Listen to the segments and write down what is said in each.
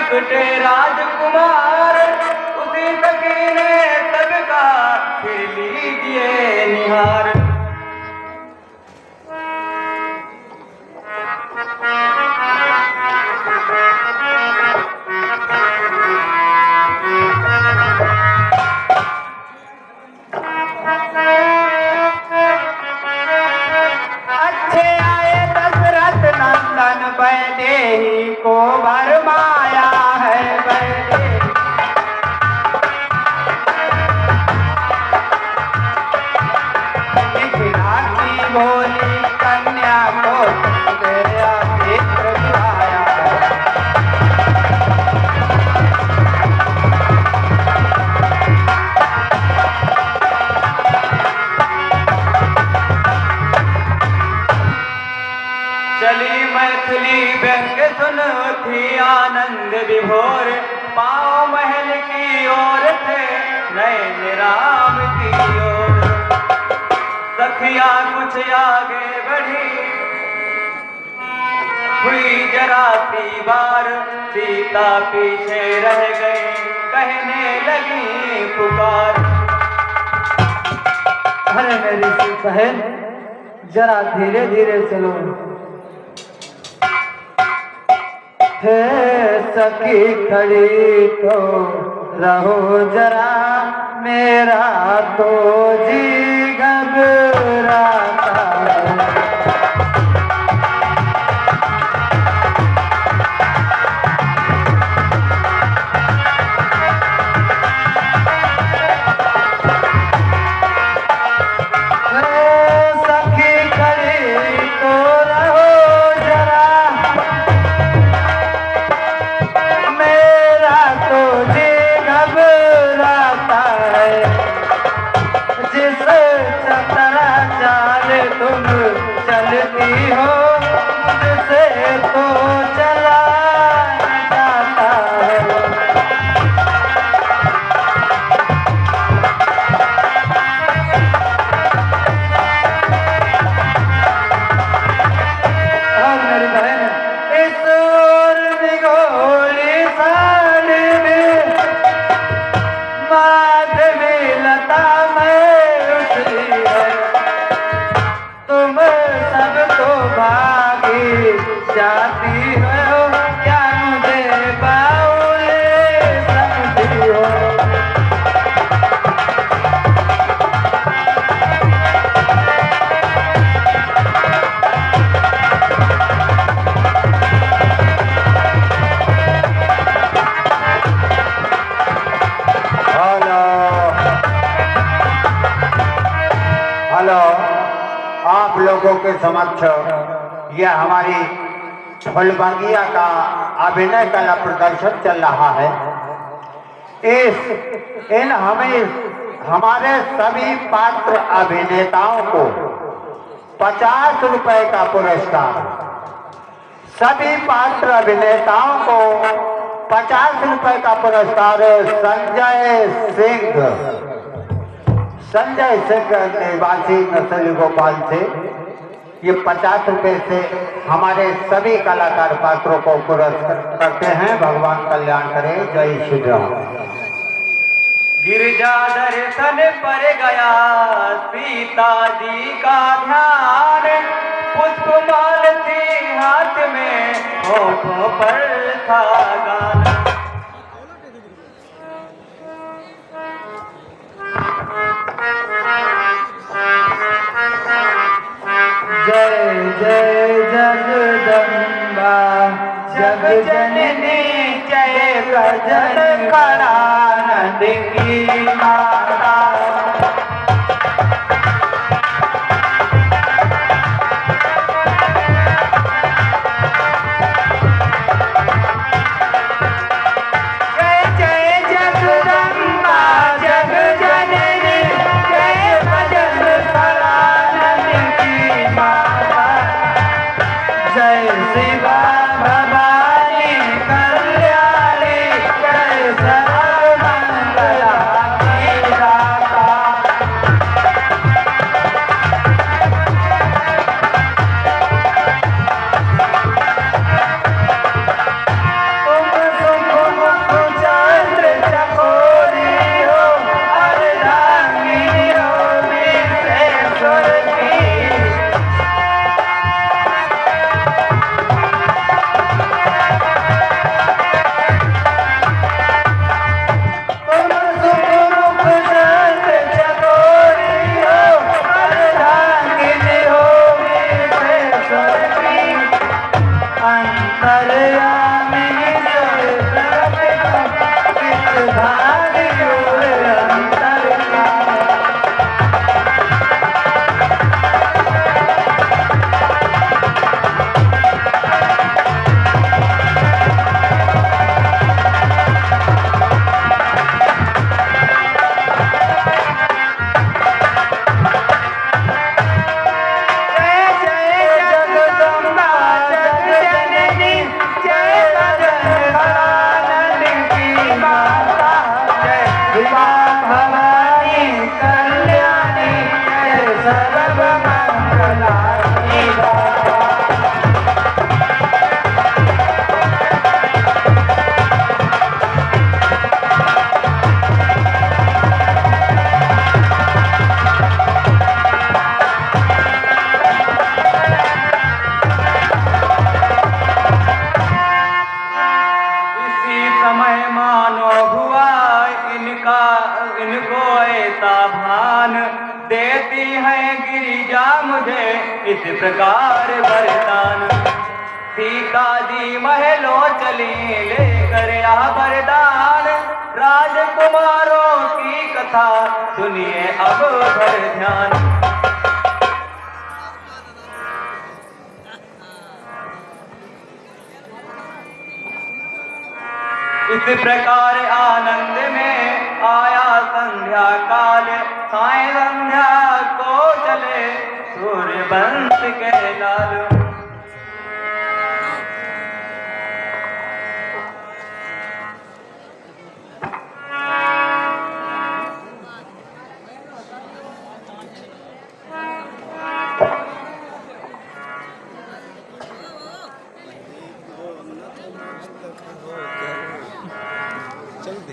लपटे राजकुमार, उसी सखी ने सबका फिर लीजिए निहार। वैदेही को भरमाया है वैदेही, मिथिला की भोली कन्या को तेरा मित्र बुलाया है। चली मैथिली व्यंग सुन उठी आनंद विभोर, पाँव महल की ओर थे नैन राम की ओर। सखिया कुछ आगे बढ़ी हुई जरा सी बार, सीता पीछे रह गई कहने लगी पुकार। अरे मेरी सी बहन जरा धीरे धीरे चलो। हे सखी खड़ी तो रहो जरा, मेरा तो जी घबराता है। आप लोगों के समक्ष यह हमारी फुलबंगिया का अभिनय कला प्रदर्शन चल रहा है। हमारे सभी पात्र अभिनेताओं को 50 रुपए का पुरस्कार, सभी पात्र अभिनेताओं को 50 रुपए का पुरस्कार संजय सिंह निवासी नसली भोपाल से ये 50 रुपए से हमारे सभी कलाकार पात्रों को पुरस्कृत करते हैं। भगवान कल्याण करे। जय श्री राम। गिरजा दर्शन पर गया सीता जी का ध्यान, पुष्पमाल थी हाथ में होठों पर था गाना। जय जय जगदम्बा जग जननी, जय गजन कणानंद की माता। समय मानो हुआ इनको ऐसा भान, देती है गिरिजा मुझे इस प्रकार वरदान। सीता जी महलों चली लेकर आ वरदान, राजकुमारों की कथा सुनिए अब भर ध्यान। इस प्रकार आनंद में आया संध्या काल, साय संध्या को चले सूर्य वंश के लाल।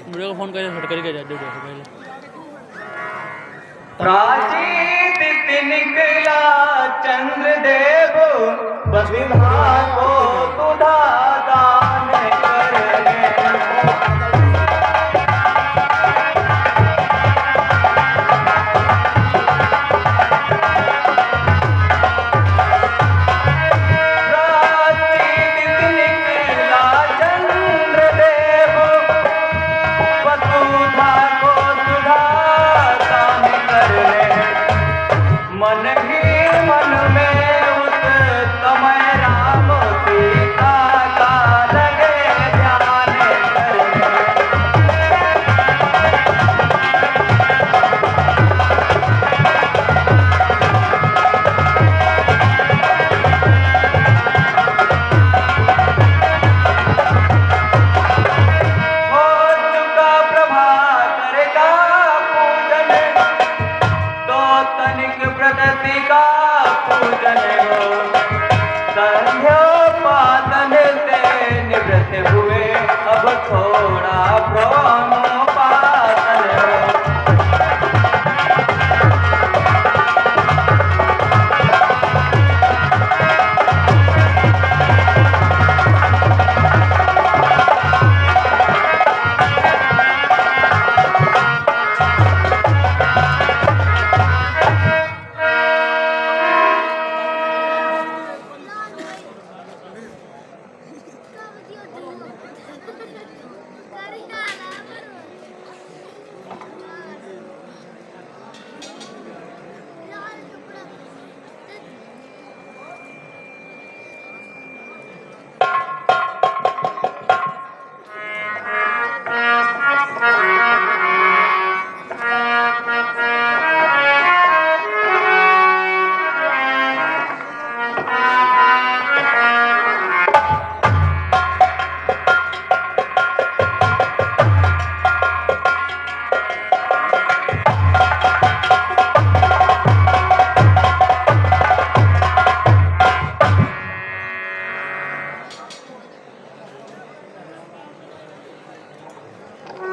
वीडियो को फोन करके शूट करके जा दे पहले। प्राचीत निकला चंद्रदेव, वसुधा को सुधा दान करने। प्राचीत निकला चंद्रदेव, वसुधा को सुधा दान करने। मन ही मन में उस समय राम सीता का लगे ध्यान करने। हो चुका प्रभाकर का पूजन, तो तनिक प्रगति का पूजन हो। संध्योपासन से निवृत्त हुए, अब थोड़ा ब्रह्मोपासन हो।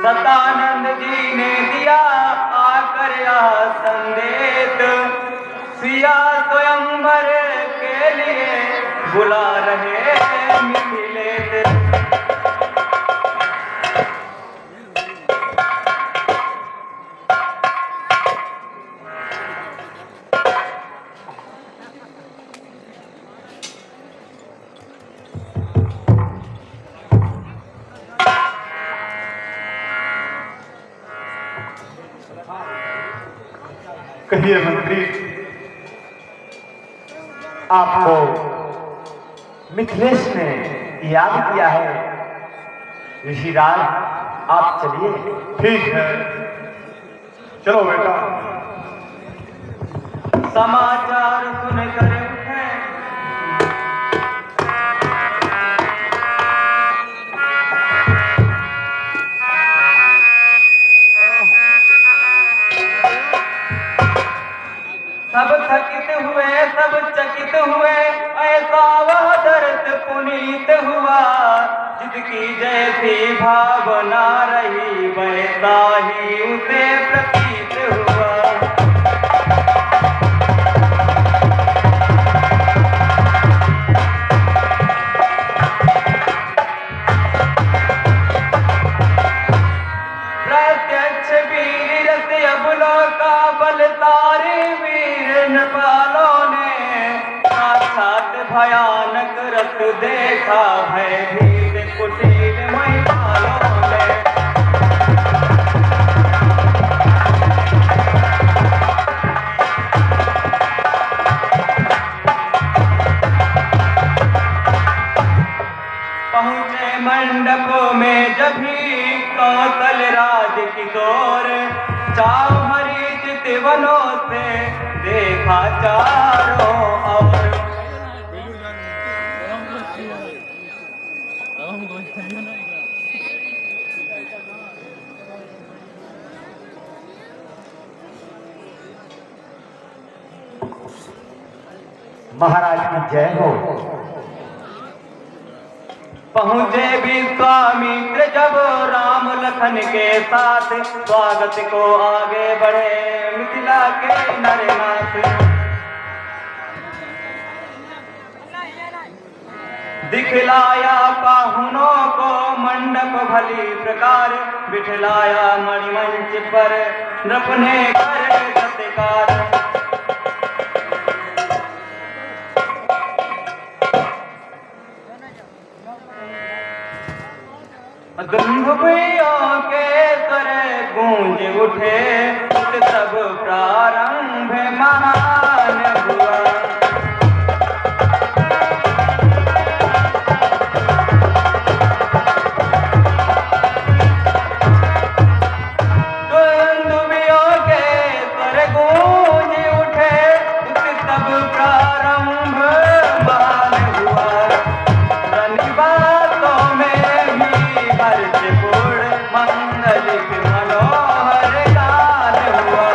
सतानंद जी ने दिया आकर यह संदेश, सिया स्वयंवर के लिए बुला रहे मिथिलेश। कहिए मंत्री, आपको मिथिलेश ने याद किया है। ऋषिराज आप चलिए। ठीक है, चलो बेटा। समाचार सुनकर उठे सब थकित हुए, सब चकित हुए, ऐसा वह दर्द पुनीत हुआ। जिसकी जैसी भावना रही, वैसा ही उसे प्रतीत हुआ। भयानक रथ देखा, भयभीत कुटिल महिमालों में। पहुँचे मंडप में जभी कौशल राज किशोर, चाव भरी चितवनों से देखा चारों ओर। महाराज की जय हो। पहुँचे विश्वामित्र जब राम लखन के साथ, स्वागत को आगे बढ़े मिथिला के नरनाथ। दिखलाया पाहुनों को मंडप भली प्रकार, बिठलाया मणिमंच पर नृपने कर सत्कार। दुंदुभियों के स्वर गूंज उठे, तब प्रारंभ महान हुआ। दुंदुभियों के स्वर गूंज उठे, तब प्रारंभ महान हुआ। रनिबातों में हर्षपूर्ण मंगलिक मनोहर गान हुआ।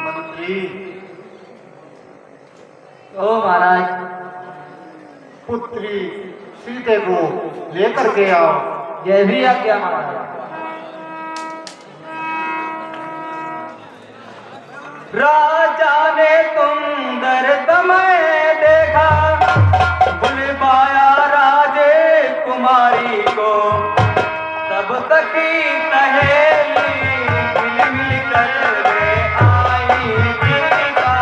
मंत्री, ओ महाराज, पुत्री सीते को लेकर के आओ। यह भी आज्ञा महाराज। राजा ने सुंदर समय देखा, बुलवाया राजे कुमारी को। तब सखी सहेली मिल मिल कर वे आई गीतिका।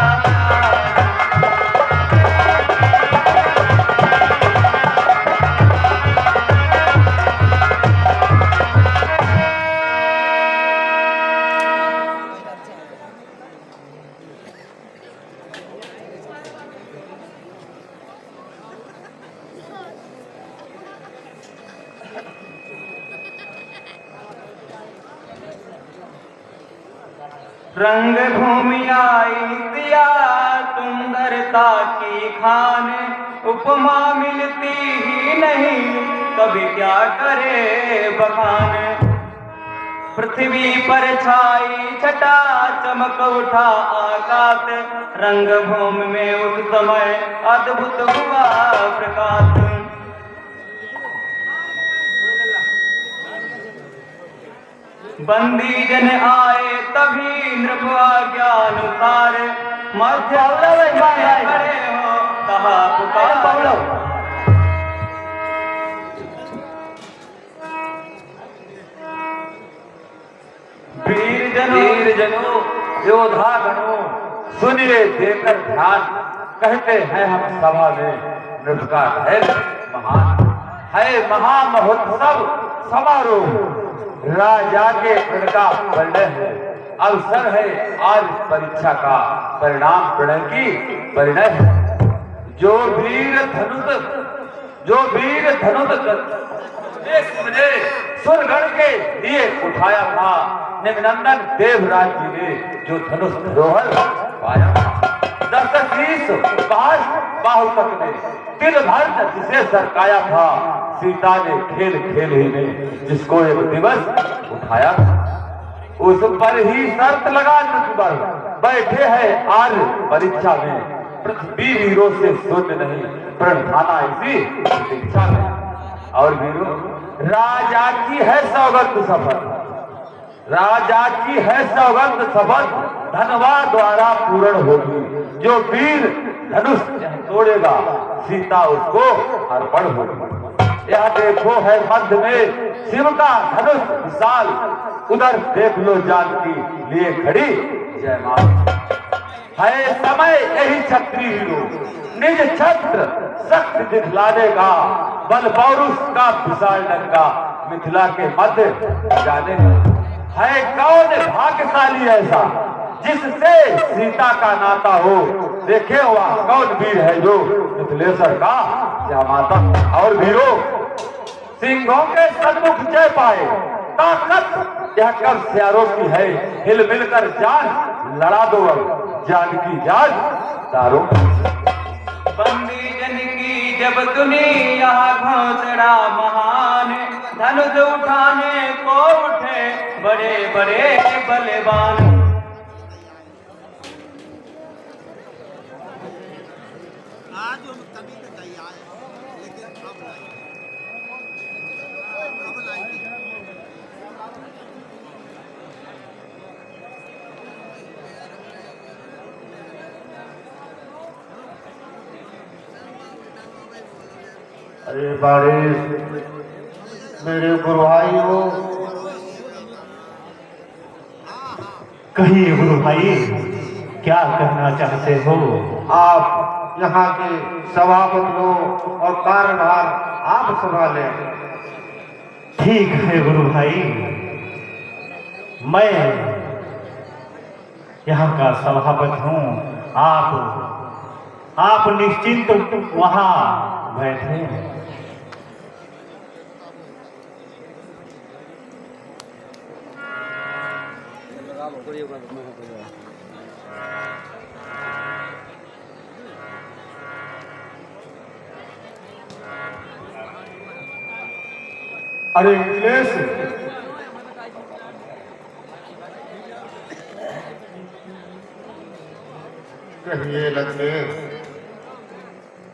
रंग भूमि आई सिया सुंदरता की खान, उपमा मिलती ही नहीं कभी क्या करे बखान। पृथ्वी पर छाई छटा चमक उठा आकाश, रंग भूमि में उस समय अद्भुत हुआ प्रकाश। बंदी जन आए तभी नृप आज्ञानुसार, मध्य खड़े हो कहा पुकार। वीर जनों, योद्धा गणों, सुनिए देकर ध्यान। कहते हैं हम सभा में, नृप का धैर्य महान है। महामहोत्सव समारोह राजा के प्रण का परिणय है। अवसर है आज परीक्षा का, परिणाम प्रणय की परिणय है। जो वीर धनुष मुझे सुरगढ़ के लिए उठाया था, निम्नंदन देवराज जी ने जो धनुष धरोहर पाया था। 10 शीश 5 बाहु तक ने तिल भर जिसे सरकाया था, सीता ने खेल खेल ही में जिसको एक दिवस उठाया था। उस पर ही शर्त लगा नृपवर, बैठे हैं आज परीक्षा में। पृथ्वी वीरों से शून्य नहीं, प्रण थाना इसी शिक्षा में। और वीरों, राजा की है सौगंध सफल, राजा की है सौगंध शपथ धनवा द्वारा पूर्ण होगी। जो वीर धनुष तोड़ेगा सीता उसको अर्पण होगी। यह देखो है मध्य में शिव का धनुष विशाल, उधर देख लो जानकी लिए खड़ी जय माता। है समय यही क्षत्रिय हीरो निज छत्र शक्ति दिखलाने का, बल पौरुष का विशाल डंका मिथिला के मध्य जाने का। है कौन भाग्यशाली ऐसा जिससे सीता का नाता हो, देखे हुआ कौन वीर है जो मिथिलेश्वर का जय माता। और वीरों सिंहों के सन्मुख जय पाए, ताकत यह कब सियारों की है, हिल मिलकर जान लड़ा दो अब जानकी जान तारों। बंदी जन की जब दुनिया घोंसड़ा महान, धनुष उठाने को उठे बड़े बड़े बलवान। आज हम तभी तो तैयार हैं, लेकिन अब लाएंगे। अरे बारिश, मेरे गुरु भाई हो। कहिए गुरु भाई, क्या कहना चाहते हो? आप यहाँ के सभापति हो और कार्यभार आप संभाले। ठीक है गुरु भाई, मैं यहाँ का सभापति हूँ। आप निश्चिंत वहाँ बैठे। अरे मिथिलेश, कहिए लगे।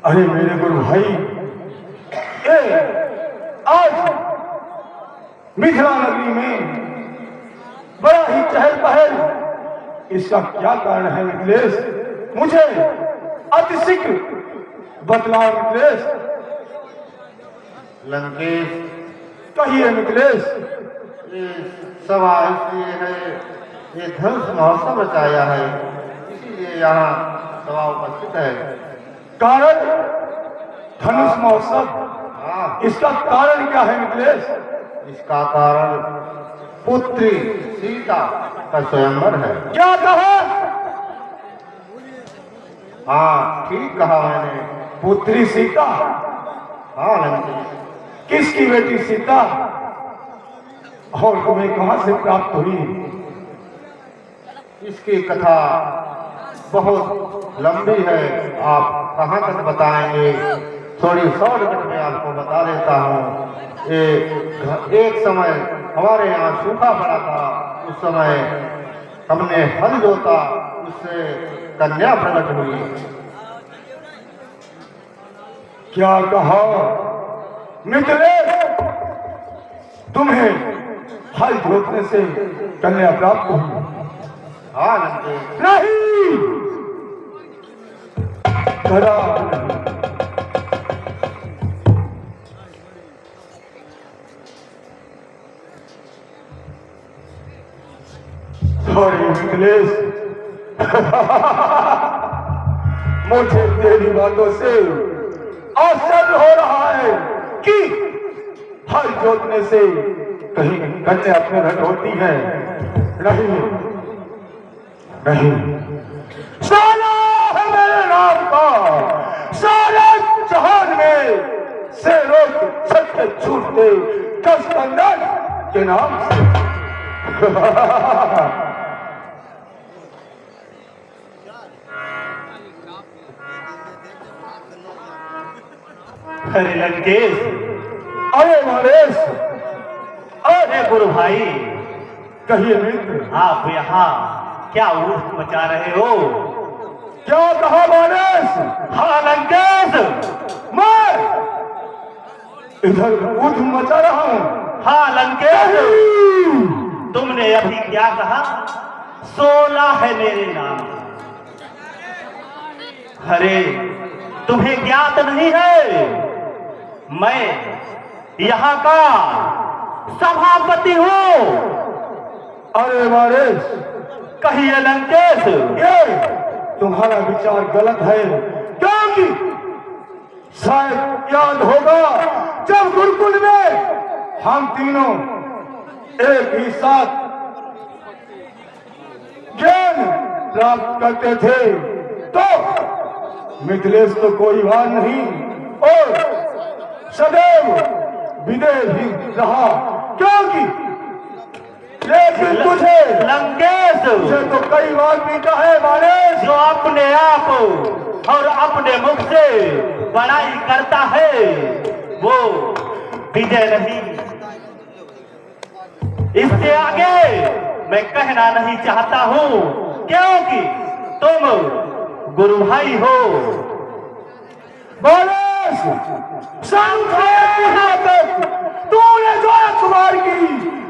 अरे मेरे गुरु भाई, आज मिथिला नगरी में बड़ा ही चहल पहल, इसका क्या कारण है मिथिलेश? मुझे अतिशीघ्र बतलाओ मिथिलेश। लंकेश, कहिए मिथिलेश। ये सभा इसलिए है, ये धनुष महोत्सव रचाया है, इसीलिए यहाँ सभा उपस्थित है। कारण धनुष महोत्सव, हाँ, इसका कारण क्या है मिथिलेश? इसका कारण पुत्री सीता का स्वयंवर है। क्या कहा? हाँ, ठीक कहा मैंने। पुत्री सीता? हाँ लंकेश, किसकी बेटी सीता? और तुम्हें कहां से प्राप्त हुई? इसकी कथा बहुत लंबी है, आप कहाँ तक बताएंगे? थोड़ी शॉर्टकट में आपको बता देता हूँ। एक समय हमारे यहाँ सूखा पड़ा था, उस समय हमने हल जोता, उससे कन्या प्रकट हुई। क्या कहा मिथिलेश? तुम्हें हल जोतने से कन्या प्राप्त हुई? हाँ लंकेश, नहीं, करा नहीं। सॉरी मिथिलेश, मुझे तेरी बातों से आश्चर्य हो रहा है कि हल जोतने से कहीं कन्या अपने घर होती है। नहीं नहीं, साला है मेरे नाम का, सारे जहान में से रोक सत्य छूटते कसकंदर के नाम से। अरे लंकेश, अरे नरेश, अरे गुरु भाई, कहिए मित्र, आप यहाँ क्या ऊर्फ मचा रहे हो? क्या कहा नरेश? हाँ लंकेश, मैं इधर ऊध मचा रहा हूँ। हाँ लंकेश, तुमने अभी क्या कहा? 16 है मेरे नाम। अरे तुम्हें ज्ञात नहीं है, मैं यहाँ का सभापति हूँ। अरे वारिस, कहिए लंकेश, ये तुम्हारा विचार गलत है, क्योंकि शायद याद होगा जब गुरुकुल में हम तीनों एक ही साथ ज्ञान प्राप्त करते थे, तो मिथिलेश तो कोई बात नहीं और सदैव विदेह ही रहा, क्योंकि लेकिन तुझे लंकेश तो कई बार भी कहे मारे जो अपने आप और अपने मुख से बड़ाई करता है वो विजय नहीं। इससे आगे मैं कहना नहीं चाहता हूं, क्योंकि तुम गुरु भाई हो। बारिश, तूने जो कुमार की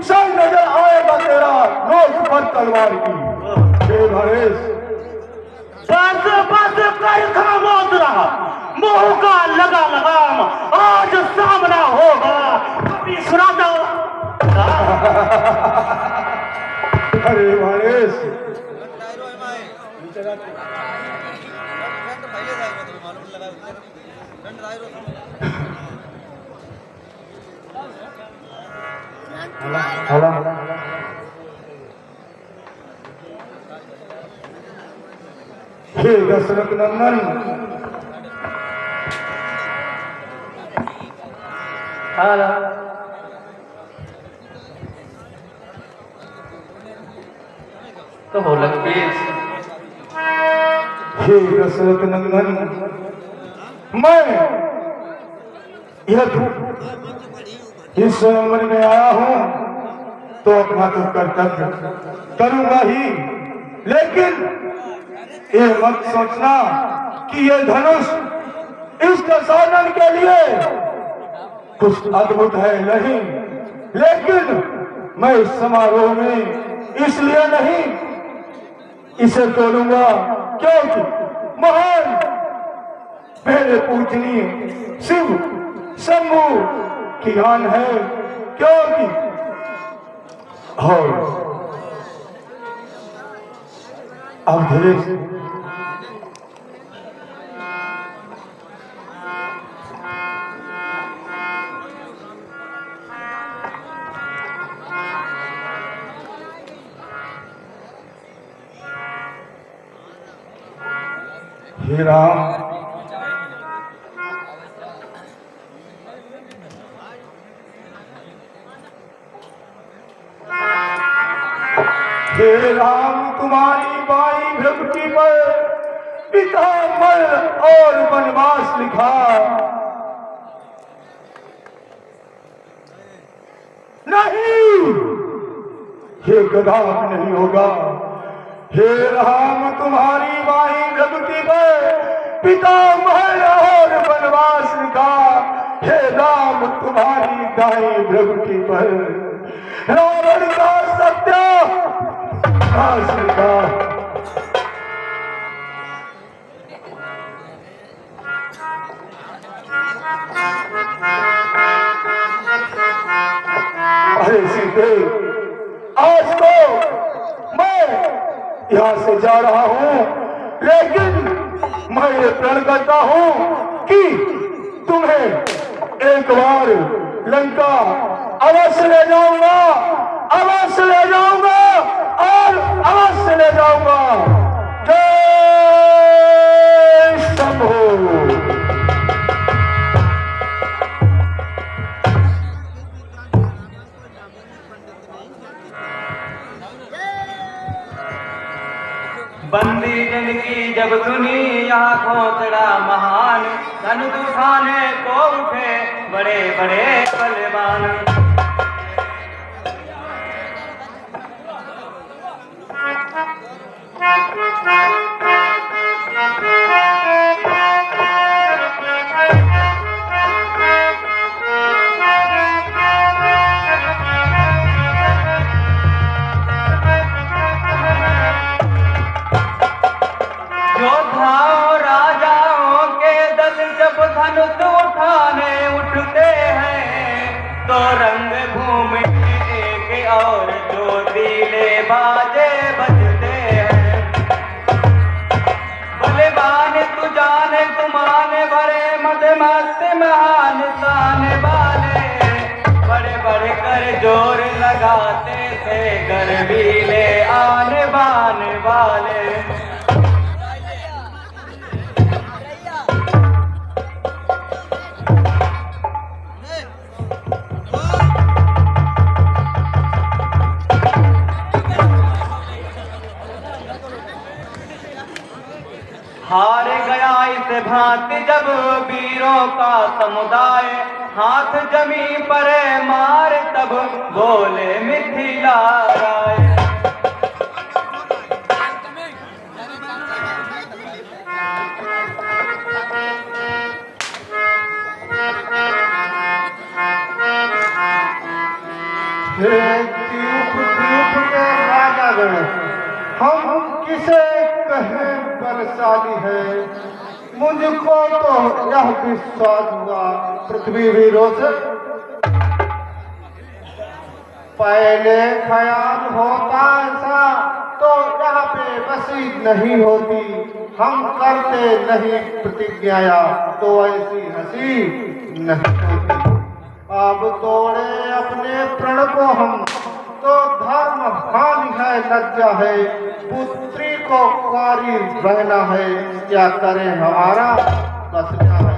संग नजर आएगा तेरा नोक पर तलवार की। बारिश, बस बस कर खामोश रहा, मुंह का लगा लगाम आज सामना होगा। अभी सुना दो। अरे बारिश, हे दशरथ नंदन, तो हो लंकेश, हे दशरथ नंदन, मैं यदि इस स्वयंवर में आया हूं तो अपना तो कर्तव्य करूंगा ही, लेकिन ये मत सोचना कि ये धनुष इस दशानन के लिए कुछ अद्भुत है, नहीं। लेकिन मैं इस समारोह में इसलिए नहीं इसे तोड़ूंगा क्योंकि महान मेरे पूजनीय शिव शंभु की आन है, क्योंकि और अब धीरे से हे राम, हे राम, तुम्हारी बाई भ्रमति पर पिता मर और वनवास लिखा, नहीं ये कदापि नहीं होगा। हे राम, तुम्हारी बाई भ्रमति पर पिता मर और वनवास लिखा, हे राम, तुम्हारी दाई भ्रमति पर रावण का सत्य का। अरे सीते, आज तो मैं यहाँ से जा रहा हूँ, लेकिन मैं ये प्रण करता हूँ कि तुम्हें एक बार लंका अवश्य ले जाऊंगा, अवश्य ले जाऊंगा और अवश्य ले जाऊंगा। जय शंभू। बंदी जन की जब सुनी यहाँ घोंसड़ा महान, धनुष उठाने को उठे बड़े बड़े बलवान। जब धनुष उठाने उठते हैं तो रंग भूमि एक और ज्योतिले बाजे बजते हैं। बलवान तू जाने गुमान भरे मदमस्त महान ताने वाले बड़े बड़े कर जोर लगाते थे गर्वीले आने बाने वाले। हार गया इस भांति जब वीरों का समुदाय हाथ जमी पर मार तब बोले मिथिला राय। हे द्वीप द्वीप के राजागण, हम किसे कहें बलशाली है। मुझको तो यह विश्वास हुआ पृथ्वी वीरों से पहले ख्याल होता ऐसा तो यहाँ पे बसी नहीं होती। हम करते नहीं प्रतिज्ञाया तो ऐसी हंसी नहीं होती। अब तोड़े अपने प्रण को हम तो धर्म हानि है लज्जा है। पुत्री को कुंवारी रहना है क्या करें हमारा बस क्या है।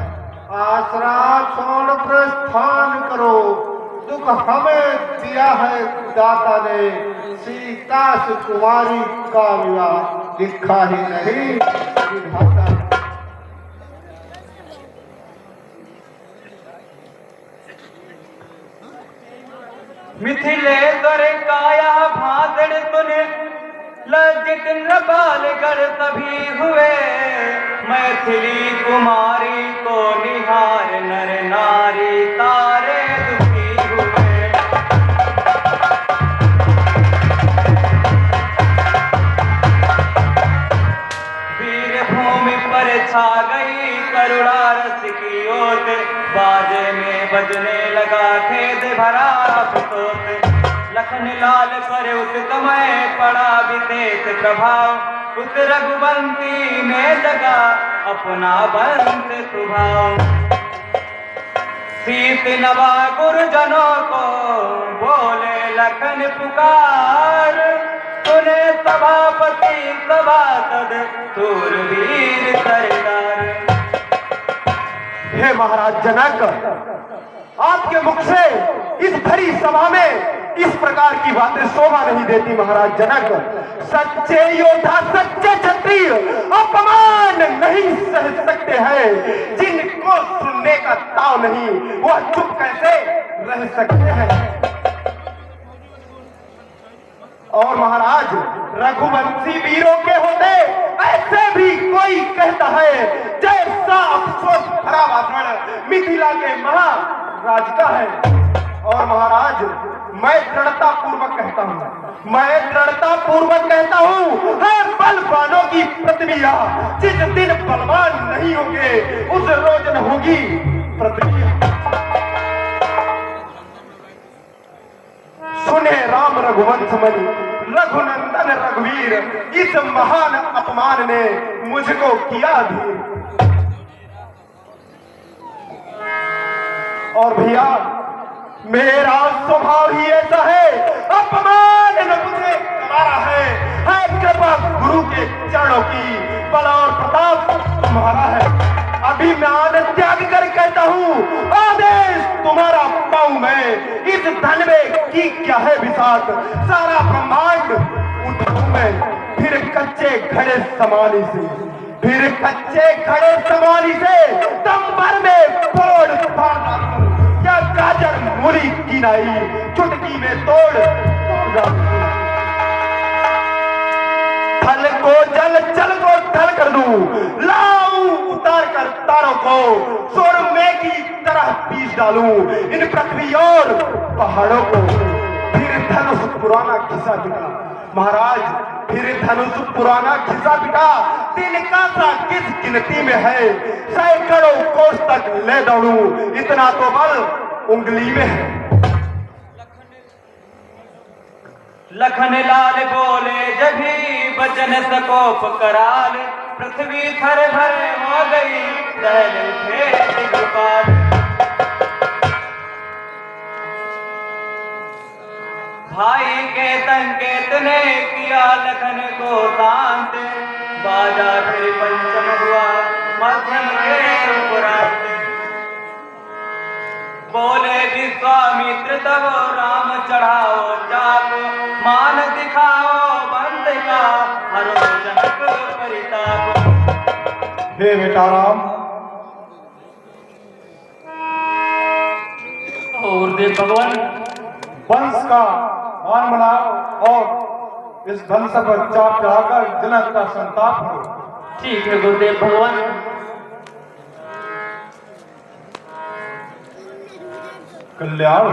आसरा छोड़ प्रस्थान करो दुख हमें दिया है दाता ने। सीता से कुंवारी का विवाह लिखा ही नहीं विधाता। मिथिलेश्वर काया भादड़ तुने लज्जित नबालगढ़ सभी हुए। मैथिली कुमारी को निहार नर नारी तारे दुखी हुए। वीर भूमि पर छा गई करुणा रस की ओट। बाजे में बजने लगा खेद भरा अफसोस। लखन लाल पर उस समय पड़ा विशेष प्रभाव। उस रघुवंशी में जगा अपना बंस स्वभाव। सीत नवा गुरुजनों को बोले लखन पुकार। सुने सभापति सभासद शूरवीर सरदार। हे महाराज जनक, आपके मुख से इस भरी सभा में इस प्रकार की बातें शोभा नहीं देती। महाराज जनक, सच्चे योद्धा सच्चे क्षत्रिय अपमान नहीं सह सकते हैं। जिनको सुनने का ताव नहीं वह चुप कैसे रह सकते हैं। और महाराज रघुवंशी वीरों के होते ऐसे भी कोई कहता है जैसा अफसोस भरा भाषण मिथिला के महाराज का है। और महाराज मैं दृढ़ता पूर्वक कहता हूँ है बलवानों की प्रतिक्रिया। जिस दिन बलवान नहीं होंगे उस रोज न होगी प्रतिक्रिया। सुने राम रघुवंश मणि रघुनंदन रघुवीर, इस महान अपमान ने मुझको किया धीर। और भैया मेरा स्वभाव ही ऐसा है, अपमान न मुझे गवारा है कृपा गुरु के चरणों की, बल और प्रताप तुम्हारा है। अभी मैं आनंद त्याग कर कहता हूँ आदेश तुम्हारा पाऊं मैं। इस धन में की क्या है विसात, सारा ब्रह्मांड उठाऊं मैं। फिर कच्चे घड़े समानी से दम भर में फोड़ फाड़ डालूं। या गाजर मूली की नाई चुटकी में तोड़ डालूं। थल को जल को थल कर दूं, लाऊं उतार कर तारों को सोरमे की तरह पीस डालूं इन पृथ्वी और पहाड़ों को। फिर धनुष पुराना किस्सा निकला महाराज, फिर धनुष पुराना घिसा पिटा, दिन का सा किस गिनती में है, सैकड़ों कोस तक ले दौड़ू, इतना तो बल उंगली में है। लखन लाल बोले जभी बचन सकोप कराल, पृथ्वी थर भर हो गई दहल उठे दिगपाल। भाई के संकेत ने किया लखन को शांत, बाजा फिर पंचम हुआ मध्यम के उपरांत। बोले विश्वामित्र तब राम चढ़ाओ चाप, मान दिखाओ बंद का हरो जनक परिताप। हे बेटा राम, और देव भगवान वंश का मान मनाओ और इस धनुष पर चाप चढ़ाकर जनक का संताप करो। ठीक है गुरुदेव भगवान। कल्याण।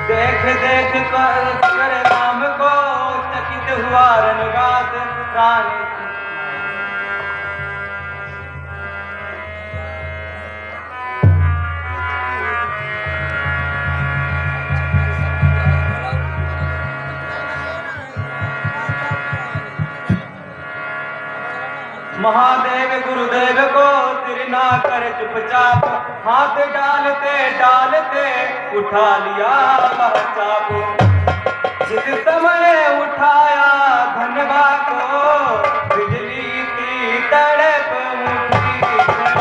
देख देख कर राम को चकित हुआ रनगात, रानी महादेव गुरुदेव को सिर ना कर चुपचाप, हाथ डालते डालते उठा लिया वह चाप। जिस समय उठाया धनवा को, बिजली की तड़प मुट्ठी में।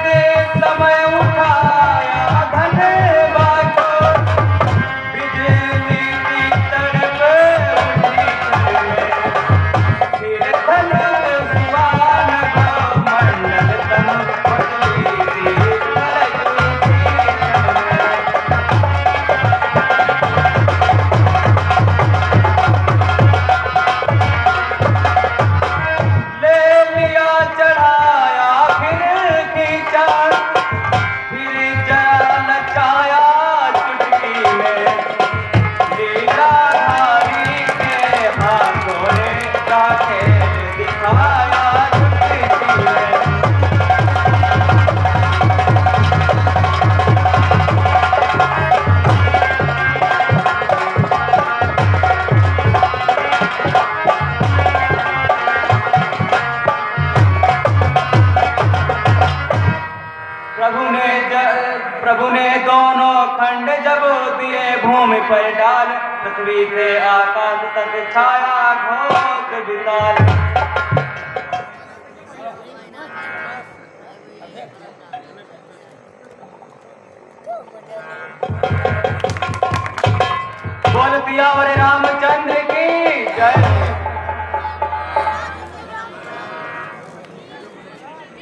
जिस समय उठाया धनवा को, बिजली की तड़प मुट्ठी में। फिर धनुष हुआ नभ मंडल तन, पतली सी तलई ले लिया चढ़ाया फिर खींचा, फिर जरा नचाया चुटकी में। लीलाधारी के हाथों ने का खेल दिखाया चुटकी में। प्रभु ने दोनों खंड जब दिए भूमि पर डाल, पृथ्वी से आकाश तक छाया घोष विशाल। बोल पिया और रामचंद्र